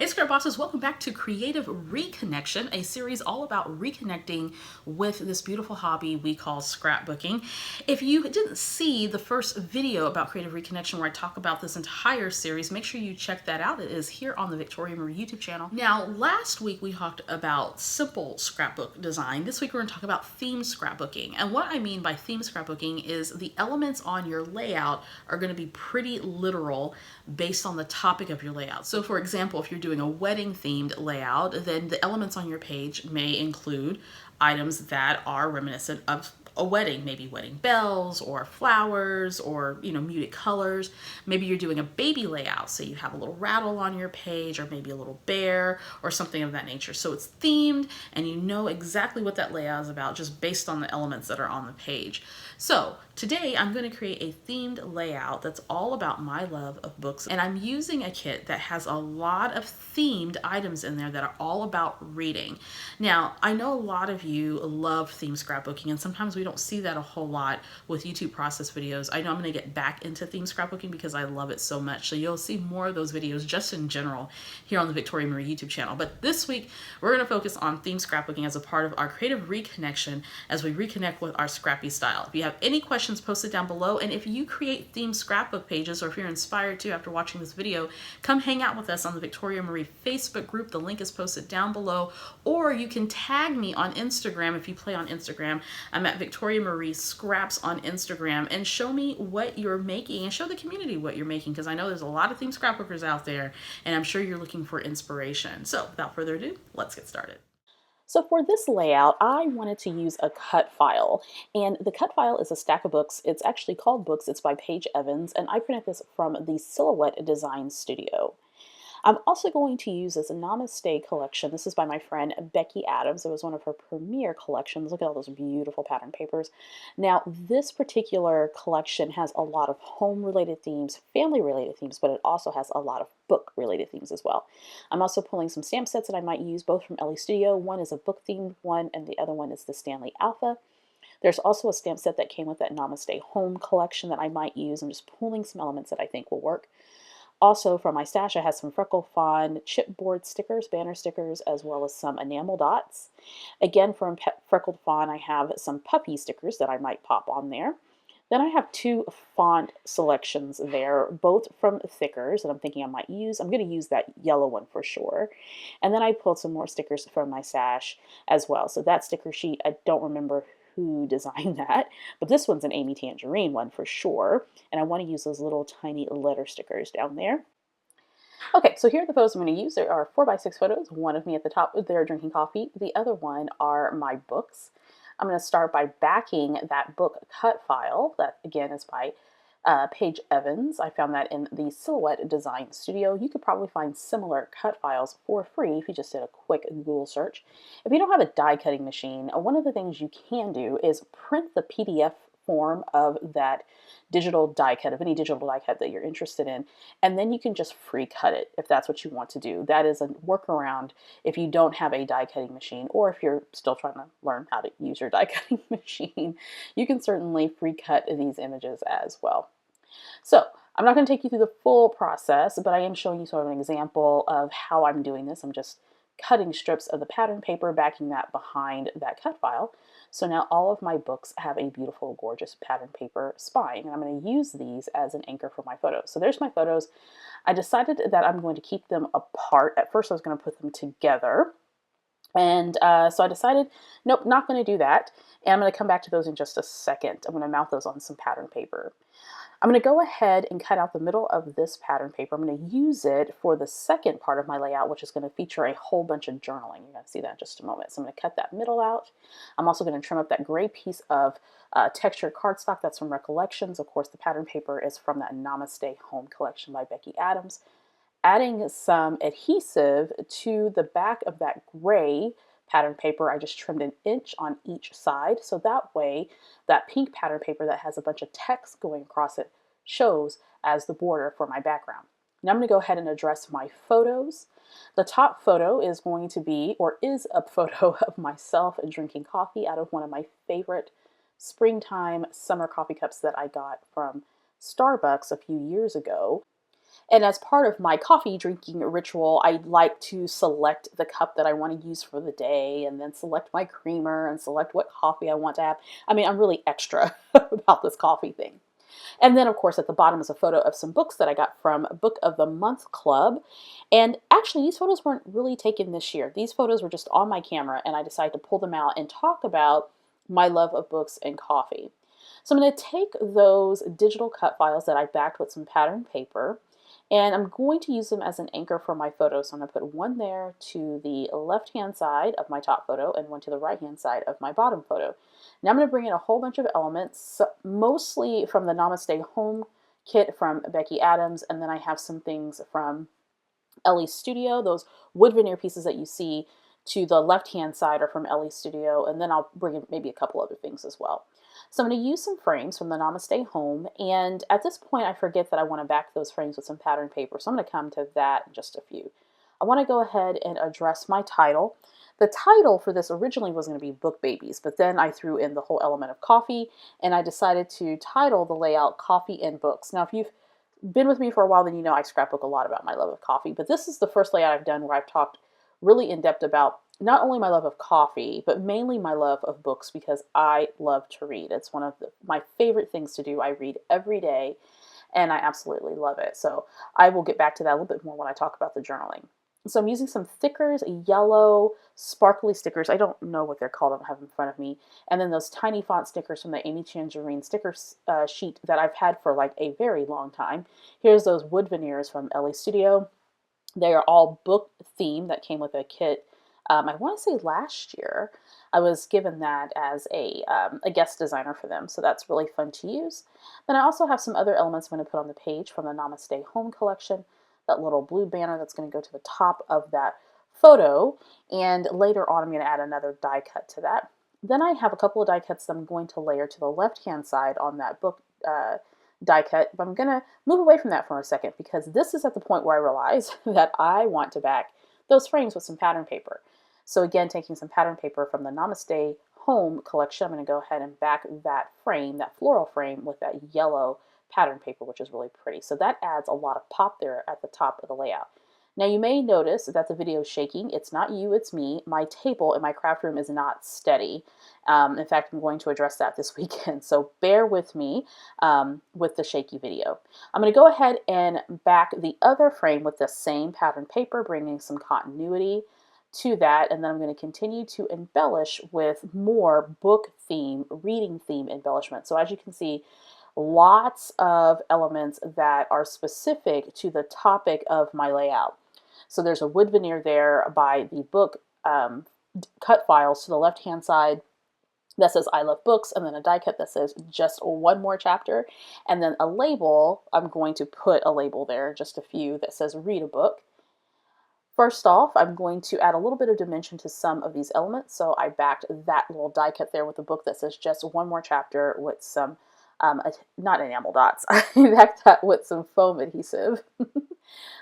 Hey Scrap Bosses, welcome back to Creative Reconnection, a series all about reconnecting with this beautiful hobby we call scrapbooking. If you didn't see the first video about Creative Reconnection where I talk about this entire series, make sure you check that out. It is here on the Victoria Marie YouTube channel. Now, last week we talked about simple scrapbook design. This week we're going to talk about theme scrapbooking. And what I mean by theme scrapbooking is the elements on your layout are going to be pretty literal based on the topic of your layout. So for example, if you're doing a wedding themed layout, then the elements on your page may include items that are reminiscent of a wedding, maybe wedding bells or flowers or, muted colors. Maybe you're doing a baby layout, so you have a little rattle on your page or maybe a little bear or something of that nature. So it's themed and you know exactly what that layout is about just based on the elements that are on the page. So today I'm going to create a themed layout that's all about my love of books, and I'm using a kit that has a lot of themed items in there that are all about reading. Now, I know a lot of you love theme scrapbooking, and sometimes we don't see that a whole lot with YouTube process videos. I know I'm going to get back into theme scrapbooking because I love it so much, so you'll see more of those videos just in general here on the Victoria Marie YouTube channel. But this week, we're going to focus on theme scrapbooking as a part of our creative reconnection as we reconnect with our scrappy style. If you have any questions, post it down below, and if you create themed scrapbook pages or if you're inspired to after watching this video, come hang out with us on the Victoria Marie Facebook group. The link is posted down below, or you can tag me on Instagram if you play on Instagram. I'm at Victoria Marie Scraps on Instagram, and show me what you're making and show the community what you're making, because I know there's a lot of themed scrapbookers out there and I'm sure you're looking for inspiration. So without further ado, let's get started. So for this layout, I wanted to use a cut file, and the cut file is a stack of books. It's actually called Books. It's by Paige Evans, and I printed this from the Silhouette Design Studio. I'm also going to use this Namaste collection. This is by my friend Becky Adams. It was one of her premier collections. Look at all those beautiful pattern papers. Now, this particular collection has a lot of home-related themes, family-related themes, but it also has a lot of book-related themes as well. I'm also pulling some stamp sets that I might use, both from Ellie Studio. One is a book-themed one, and the other one is the Stanley Alpha. There's also a stamp set that came with that Namaste Home collection that I might use. I'm just pulling some elements that I think will work. Also, from my stash, I have some Freckle Fawn chipboard stickers, banner stickers, as well as some enamel dots. Again, from Freckled Fawn, I have some puppy stickers that I might pop on there. Then I have two font selections there, both from Thickers that I'm thinking I might use. I'm going to use that yellow one for sure. And then I pulled some more stickers from my stash as well. So that sticker sheet, I don't remember who designed that, but this one's an Amy Tangerine one for sure. And I want to use those little tiny letter stickers down there. Okay, so here are the photos I'm going to use. There are 4x6 photos, one of me at the top there drinking coffee. The other one are my books. I'm going to start by backing that book cut file. That, again, is by Paige Evans. I found that in the Silhouette Design Studio. You could probably find similar cut files for free if you just did a quick Google search. If you don't have a die cutting machine, one of the things you can do is print the PDF form of that digital die cut, of any digital die cut that you're interested in, and then you can just free cut it if that's what you want to do. That is a workaround if you don't have a die cutting machine, or if you're still trying to learn how to use your die cutting machine, you can certainly free cut these images as well. So I'm not going to take you through the full process, but I am showing you sort of an example of how I'm doing this. I'm just cutting strips of the pattern paper, backing that behind that cut file. So now all of my books have a beautiful, gorgeous pattern paper spine, and I'm going to use these as an anchor for my photos. So there's my photos. I decided that I'm going to keep them apart. At first I was going to put them together, and so I decided, nope, not going to do that. And I'm going to come back to those in just a second. I'm going to mount those on some pattern paper. I'm going to go ahead and cut out the middle of this pattern paper. I'm going to use it for the second part of my layout, which is going to feature a whole bunch of journaling. You're going to see that in just a moment. So I'm going to cut that middle out. I'm also going to trim up that gray piece of textured cardstock that's from Recollections. Of course, the pattern paper is from that Namaste Home collection by Becky Adams. Adding some adhesive to the back of that gray pattern paper, I just trimmed 1 inch on each side, so that way that pink pattern paper that has a bunch of text going across it shows as the border for my background. Now I'm going to go ahead and address my photos. The top photo is going to be, or is a photo of myself drinking coffee out of one of my favorite springtime summer coffee cups that I got from Starbucks a few years ago. And as part of my coffee drinking ritual, I like to select the cup that I want to use for the day and then select my creamer and select what coffee I want to have. I mean, I'm really extra about this coffee thing. And then, of course, at the bottom is a photo of some books that I got from Book of the Month Club. And actually, these photos weren't really taken this year. These photos were just on my camera, and I decided to pull them out and talk about my love of books and coffee. So I'm going to take those digital cut files that I backed with some pattern paper, and I'm going to use them as an anchor for my photos. So I'm going to put one there to the left-hand side of my top photo and one to the right-hand side of my bottom photo. Now I'm going to bring in a whole bunch of elements, mostly from the Namaste Home kit from Becky Adams, and then I have some things from Ellie's Studio. Those wood veneer pieces that you see to the left-hand side are from Ellie's Studio, and then I'll bring in maybe a couple other things as well. So I'm going to use some frames from the Namaste Home, and at this point I forget that I want to back those frames with some pattern paper, so I'm going to come to that in just a few. I want to go ahead and address my title. The title for this originally was going to be Book Babies, but then I threw in the whole element of coffee, and I decided to title the layout Coffee and Books. Now, if you've been with me for a while, then you know I scrapbook a lot about my love of coffee, but this is the first layout I've done where I've talked really in depth about not only my love of coffee, but mainly my love of books, because I love to read. It's one of my favorite things to do. I read every day, and I absolutely love it. So I will get back to that a little bit more when I talk about the journaling. So I'm using some thickers, yellow, sparkly stickers. I don't know what they're called. I don't have them in front of me. And then those tiny font stickers from the Amy Tangerine sticker sheet that I've had for like a very long time. Here's those wood veneers from Ellie Studio. They are all book themed that came with a kit. I want to say last year I was given that as a guest designer for them. So that's really fun to use. Then I also have some other elements I'm going to put on the page from the Namaste Home collection. That little blue banner that's going to go to the top of that photo. And later on, I'm going to add another die cut to that. Then I have a couple of die cuts that I'm going to layer to the left-hand side on that book die cut. But I'm going to move away from that for a second because this is at the point where I realize that I want to back those frames with some pattern paper. So again, taking some pattern paper from the Namaste Home collection, I'm going to go ahead and back that frame, that floral frame, with that yellow pattern paper, which is really pretty. So that adds a lot of pop there at the top of the layout. Now you may notice that the video is shaking. It's not you, it's me. My table in my craft room is not steady. In fact, I'm going to address that this weekend. So bear with me with the shaky video. I'm going to go ahead and back the other frame with the same pattern paper, bringing some continuity to that, and then I'm going to continue to embellish with more book theme, reading theme embellishment. So as you can see, lots of elements that are specific to the topic of my layout. So there's a wood veneer there by the book cut files to the left-hand side that says I love books, and then a die cut that says just one more chapter, and then a label. I'm going to put a label there, just a few, that says read a book. First off, I'm going to add a little bit of dimension to some of these elements. So I backed that little die cut there with a book that says just one more chapter with some, not enamel dots. I backed that with some foam adhesive.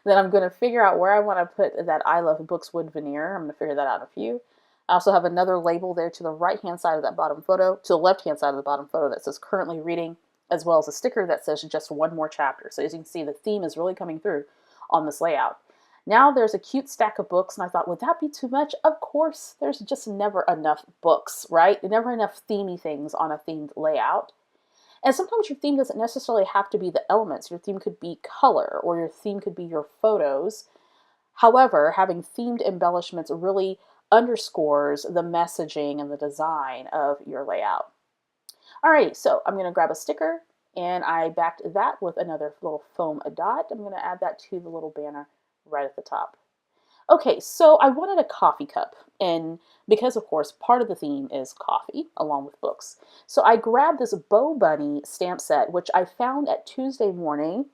Then I'm going to figure out where I want to put that I love books wood veneer. I'm going to figure that out in a few. I also have another label there to the right-hand side of that bottom photo, to the left-hand side of the bottom photo that says currently reading, as well as a sticker that says just one more chapter. So as you can see, the theme is really coming through on this layout. Now there's a cute stack of books, and I thought, would that be too much? Of course, there's just never enough books, right? Never enough themey things on a themed layout. And sometimes your theme doesn't necessarily have to be the elements. Your theme could be color, or your theme could be your photos. However, having themed embellishments really underscores the messaging and the design of your layout. All right, so I'm going to grab a sticker, and I backed that with another little foam dot. I'm going to add that to the little banner right at the top. Okay, so I wanted a coffee cup, and because of course part of the theme is coffee along with books. So I grabbed this Bow Bunny stamp set, which I found at Tuesday Morning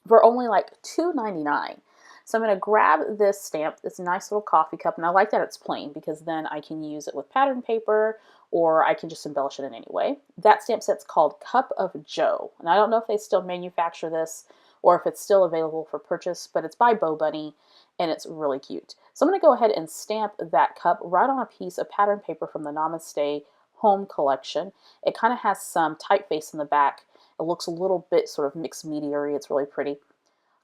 for only like $2.99. So I'm going to grab this stamp, this nice little coffee cup, and I like that it's plain because then I can use it with pattern paper, or I can just embellish it in any way. That stamp set's called Cup of Joe, and I don't know if they still manufacture this or if it's still available for purchase, but it's by Bow Bunny, and it's really cute. So I'm going to go ahead and stamp that cup right on a piece of pattern paper from the Namaste Home collection. It kind of has some typeface in the back. It looks a little bit sort of mixed media-y. It's really pretty.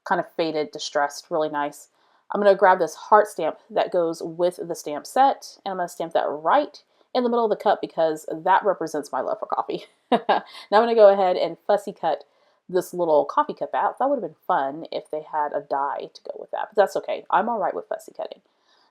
kind of faded, distressed, really nice. I'm going to grab this heart stamp that goes with the stamp set, and I'm going to stamp that right in the middle of the cup because that represents my love for coffee. Now I'm going to go ahead and fussy cut this little coffee cup out. That would have been fun if they had a die to go with that, but that's okay. I'm all right with fussy cutting.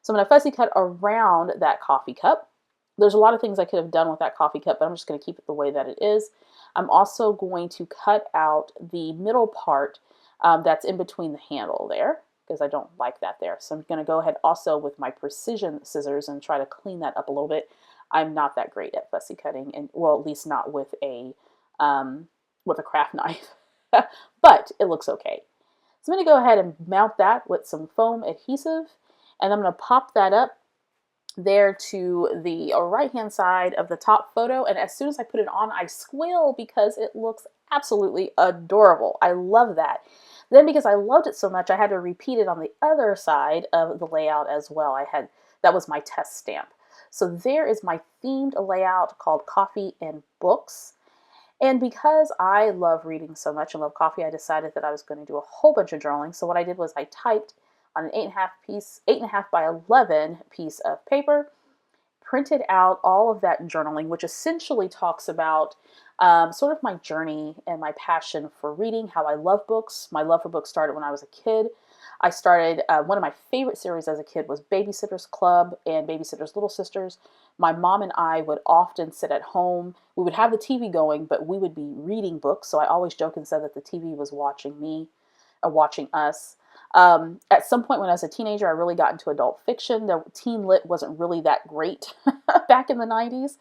So I'm going to fussy cut around that coffee cup. There's a lot of things I could have done with that coffee cup, but I'm just going to keep it the way that it is. I'm also going to cut out the middle part that's in between the handle there, because I don't like that there. So I'm going to go ahead also with my precision scissors and try to clean that up a little bit. I'm not that great at fussy cutting, and well, at least not with a craft knife, but it looks okay. So I'm going to go ahead and mount that with some foam adhesive, and I'm going to pop that up there to the right hand side of the top photo, and as soon as I put it on, I squeal because it looks absolutely adorable. I love that. Then because I loved it so much, I had to repeat it on the other side of the layout as well. That was my test stamp. So there is my themed layout called Coffee and Books. And because I love reading so much and love coffee, I decided that I was going to do a whole bunch of journaling. So what I did was I typed on an 8.5 by 11 piece of paper, printed out all of that journaling, which essentially talks about sort of my journey and my passion for reading, how I love books. My love for books started when I was a kid. I started, one of my favorite series as a kid was Babysitter's Club and Babysitter's Little Sisters. My mom and I would often sit at home. We would have the TV going, but we would be reading books. So I always joke and said that the TV was watching me or watching us. At some point when I was a teenager, I really got into adult fiction. The teen lit wasn't really that great back in the 90s.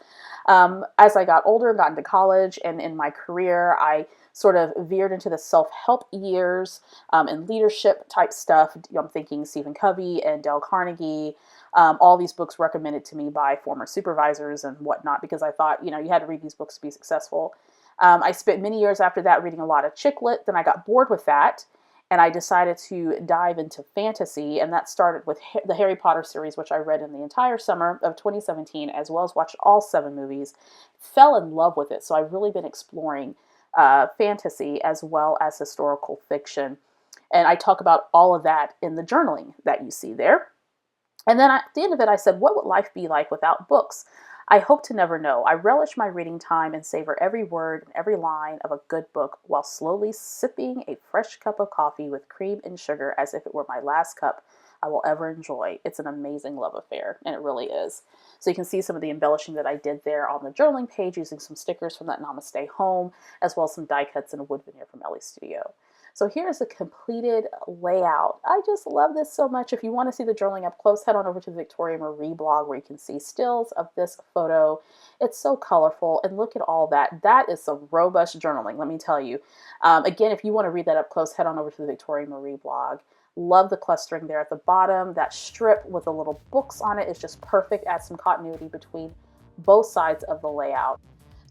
As I got older and got into college and in my career, I sort of veered into the self-help years and leadership type stuff. I'm thinking Stephen Covey and Dale Carnegie, all these books recommended to me by former supervisors and whatnot, because I thought, you had to read these books to be successful. I spent many years after that reading a lot of chick lit. Then I got bored with that, and I decided to dive into fantasy, and that started with the Harry Potter series, which I read in the entire summer of 2017, as well as watched all 7 movies. Fell in love with it, so I've really been exploring fantasy as well as historical fiction, and I talk about all of that in the journaling that you see there. And then at the end of it, I said, what would life be like without books? I hope to never know. I relish my reading time and savor every word and every line of a good book while slowly sipping a fresh cup of coffee with cream and sugar as if it were my last cup I will ever enjoy. It's an amazing love affair, and it really is. So you can see some of the embellishing that I did there on the journaling page using some stickers from that Namaste Home, as well as some die cuts and a wood veneer from Ellie's Studio. So here's a completed layout. I just love this so much. If you want to see the journaling up close, head on over to the Victoria Marie blog where you can see stills of this photo. It's so colorful, and look at all that. That is some robust journaling, let me tell you. Again, if you want to read that up close, head on over to the Victoria Marie blog. Love the clustering there at the bottom. That strip with the little books on it is just perfect. Adds some continuity between both sides of the layout.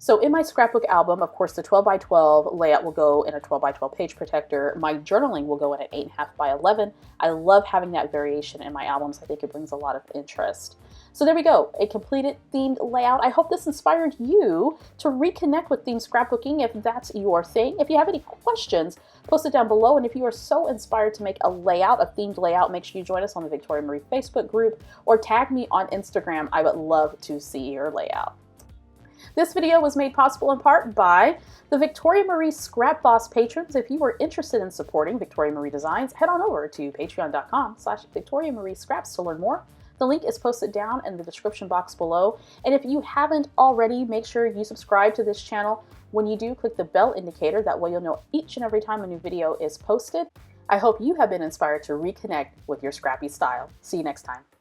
So in my scrapbook album, of course, the 12 by 12 layout will go in a 12 by 12 page protector. My journaling will go in an 8.5 by 11. I love having that variation in my albums. I think it brings a lot of interest. So there we go, a completed themed layout. I hope this inspired you to reconnect with themed scrapbooking if that's your thing. If you have any questions, post it down below. And if you are so inspired to make a layout, a themed layout, make sure you join us on the Victoria Marie Facebook group or tag me on Instagram. I would love to see your layout. This video was made possible in part by the Victoria Marie Scrap Boss patrons. If you are interested in supporting Victoria Marie Designs, head on over to patreon.com/Victoria Marie Scraps to learn more. The link is posted down in the description box below. And if you haven't already, make sure you subscribe to this channel. When you do, click the bell indicator. That way you'll know each and every time a new video is posted. I hope you have been inspired to reconnect with your scrappy style. See you next time.